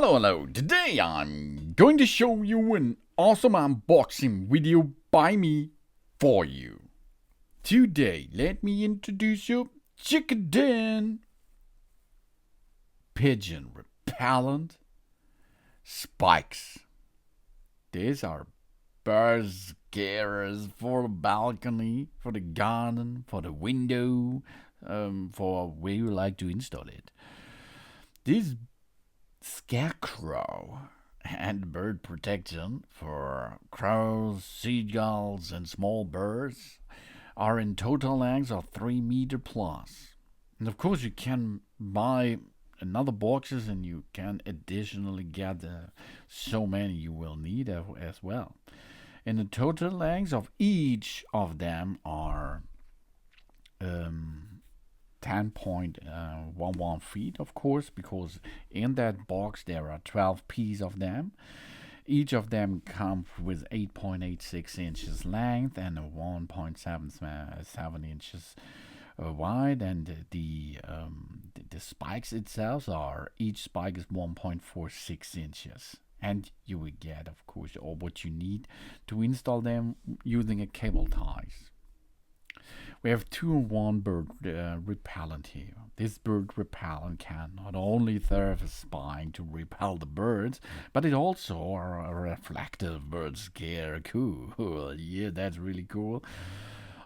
Hello. Today I'm going to show you an awesome unboxing video by me for you. Today, let me introduce you Chickadin Pigeon Repellent Spikes. These are bird scarers for the balcony, for the garden, for the window, for where you like to install it. These scarecrow and bird protection for crows, seagulls, and small birds are in total lengths of 3 meter plus. And of course, you can buy another boxes and you can additionally get so many you will need as well. And the total lengths of each of them are 10.11 feet, of course, because in that box there are 12 pieces of them. Each of them comes with 8.86 inches length and 1.77 inches wide, and the spikes itself are, each spike is 1.46 inches. And you will get, of course, all what you need to install them using a cable ties. We have 2-in-1 bird repellent here. This bird repellent can not only serve as spying to repel the birds, but it also are a reflective bird scare. Cool. Yeah, that's really cool.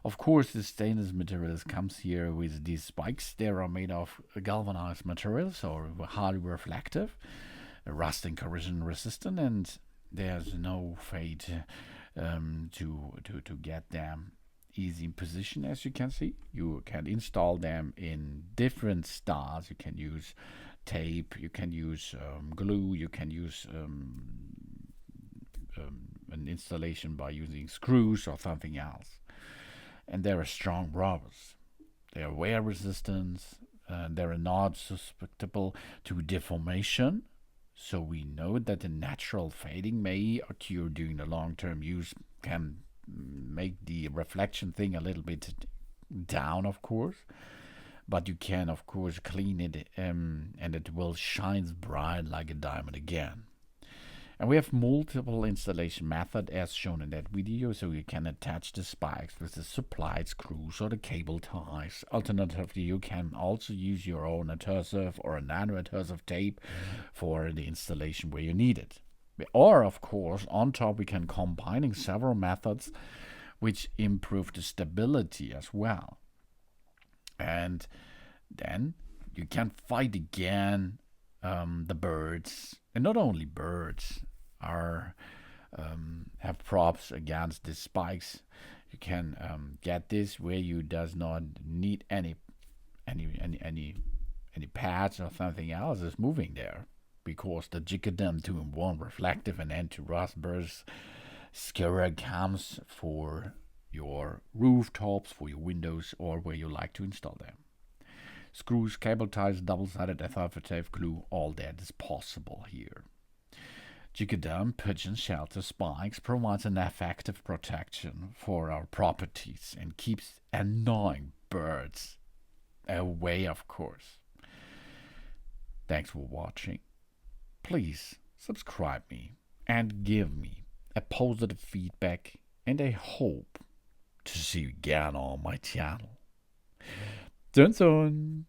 Of course, the stainless materials comes here with these spikes. They are made of galvanized materials, so highly reflective, rust and corrosion resistant, and there's no fate to get them easy in position. As you can see, you can install them in different styles. You can use tape, you can use glue, you can use an installation by using screws or something else. And they are strong rubbers. They are wear resistant. They are not susceptible to deformation. So we know that the natural fading may occur during the long-term use, can make the reflection thing a little bit down, of course, but you can, of course, clean it and it will shine bright like a diamond again. And we have multiple installation methods as shown in that video, so you can attach the spikes with the supplied screws or the cable ties. Alternatively, you can also use your own adhesive or a non-adhesive tape for the installation where you need it. Or, of course, on top we can combining several methods which improve the stability as well. And then you can fight again the birds. And not only birds are have props against the spikes. You can get this where you does not need any pads or something else is moving there, because the Chickadin 2-in-1 reflective and anti-rust burst scare comes for your rooftops, for your windows, or where you like to install them. Screws, cable ties, double-sided adhesive glue, all that is possible here. Chickadin Pigeon Shelter Spikes provides an effective protection for our properties and keeps annoying birds away, of course. Thanks for watching. Please subscribe me and give me a positive feedback, and I hope to see you again on my channel. Dun dun!